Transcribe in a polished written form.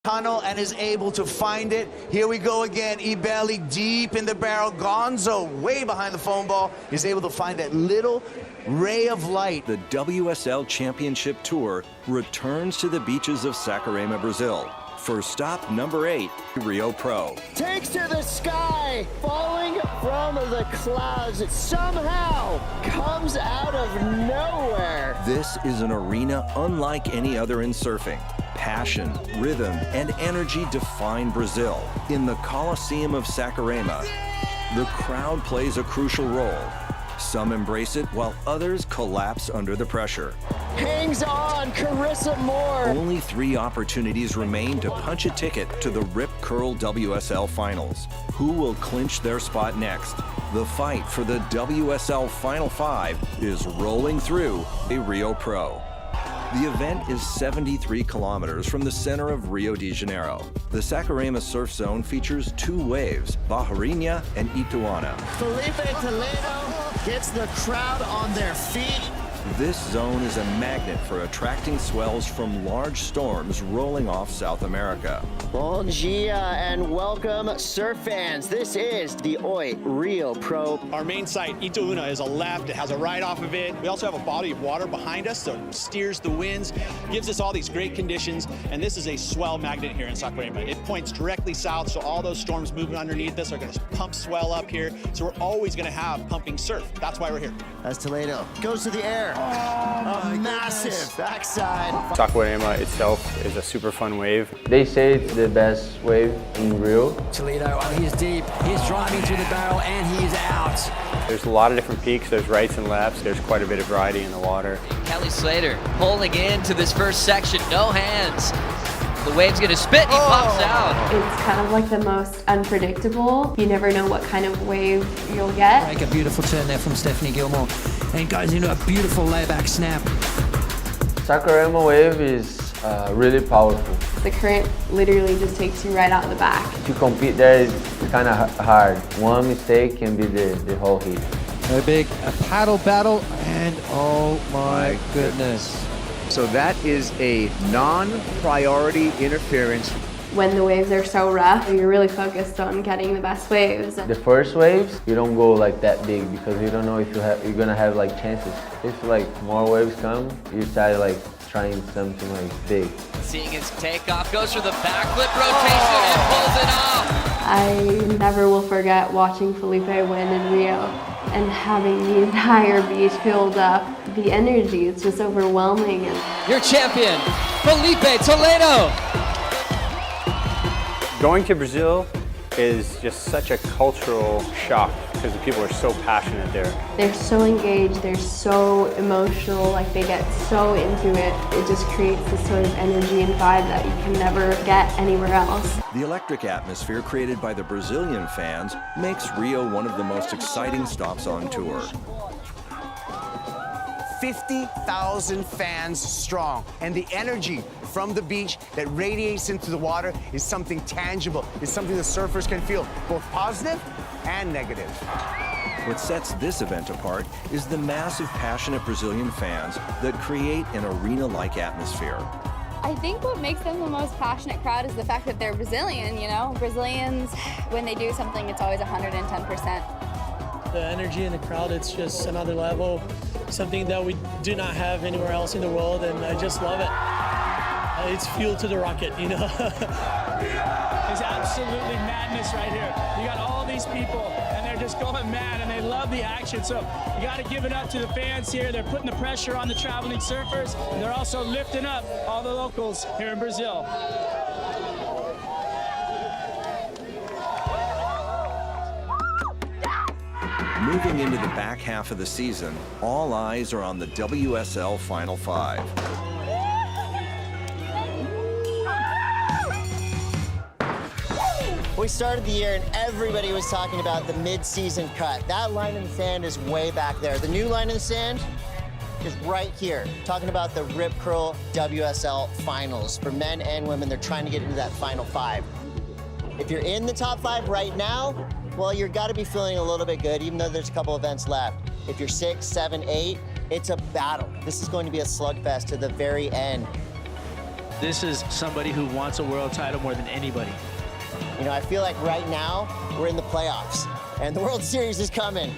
tunnel and is able to find it. Here we go again. Ibelli deep in the barrel. Gonzo way behind the foam ball is able to find that little ray of light. The WSL Championship Tour returns to the beaches of Saquarema, Brazil. For stop number 8, Rio Pro. Takes to the sky, falling from the clouds. It somehow comes out of nowhere. This is an arena unlike any other in surfing. Passion, rhythm, and energy define Brazil. In the Coliseum of Saquarema, the crowd plays a crucial role. Some embrace it while others collapse under the pressure. Hangs on, Carissa Moore. Only 3 opportunities remain to punch a ticket to the Rip Curl WSL Finals. Who will clinch their spot next? The fight for the WSL Final 5 is rolling through a Rio Pro. The event is 73 kilometers from the center of Rio de Janeiro. The Saquarema Surf Zone features 2 waves, Barreirinha and Ituana. Felipe Toledo gets the crowd on their feet. This zone is a magnet for attracting swells from large storms rolling off South America. Bom dia and welcome, surf fans. This is the Oi Rio Pro. Our main site, Ituana, is a left. It has a right off of it. We also have a body of water behind us, so it steers the winds, gives us all these great conditions, and this is a swell magnet here in Saquarema. It points directly south, so all those storms moving underneath us are going to pump swell up here, so we're always going to have pumping surf. That's why we're here. As Toledo goes to the air. A massive backside. Saquarema itself is a super fun wave. They say it's the best wave in Rio. Toledo, oh, he's deep. He's driving through the barrel and he's out. There's a lot of different peaks. There's rights and lefts. There's quite a bit of variety in the water. Kelly Slater pulling into this first section. No hands. The wave's gonna spit, he pops out. It's kind of like the most unpredictable. You never know what kind of wave you'll get. Make a beautiful turn there from Stephanie Gilmore. And goes into a beautiful layback snap. Saquarema wave is really powerful. The current literally just takes you right out of the back. To compete there is kind of hard. One mistake can be the whole heat. A big paddle battle, and oh my goodness. So that is a non-priority interference. When the waves are so rough, you're really focused on getting the best waves. The first waves, you don't go like that big because you don't know if you're gonna have like chances. If like more waves come, you start like trying something like big. Seeing his takeoff, goes for the backflip rotation and pulls it off. I never will forget watching Felipe win in Rio and having the entire beach filled up. The energy is just overwhelming. Your champion, Felipe Toledo. Going to Brazil is just such a cultural shock because the people are so passionate there. They're so engaged, they're so emotional, like they get so into it. It just creates this sort of energy and vibe that you can never get anywhere else. The electric atmosphere created by the Brazilian fans makes Rio one of the most exciting stops on tour. 50,000 fans strong, and the energy from the beach that radiates into the water is something tangible. It's something the surfers can feel, both positive and negative. What sets this event apart is the massive, passionate Brazilian fans that create an arena-like atmosphere. I think what makes them the most passionate crowd is the fact that they're Brazilian, you know? Brazilians, when they do something, it's always 110%. The energy in the crowd, it's just another level, something that we do not have anywhere else in the world, and I just love it. It's fuel to the rocket, you know? It's absolutely madness right here. You got all these people, and they're just going mad, and they love the action, so you got to give it up to the fans here. They're putting the pressure on the traveling surfers, and they're also lifting up all the locals here in Brazil. Moving into the back half of the season, all eyes are on the WSL Final 5. We started the year and everybody was talking about the mid-season cut. That line in the sand is way back there. The new line in the sand is right here, talking about the Rip Curl WSL Finals. For men and women, they're trying to get into that Final 5. If you're in the top 5 right now, well, you've got to be feeling a little bit good, even though there's a couple events left. If you're 6, 7, 8, it's a battle. This is going to be a slugfest to the very end. This is somebody who wants a world title more than anybody. You know, I feel like right now we're in the playoffs and the World Series is coming.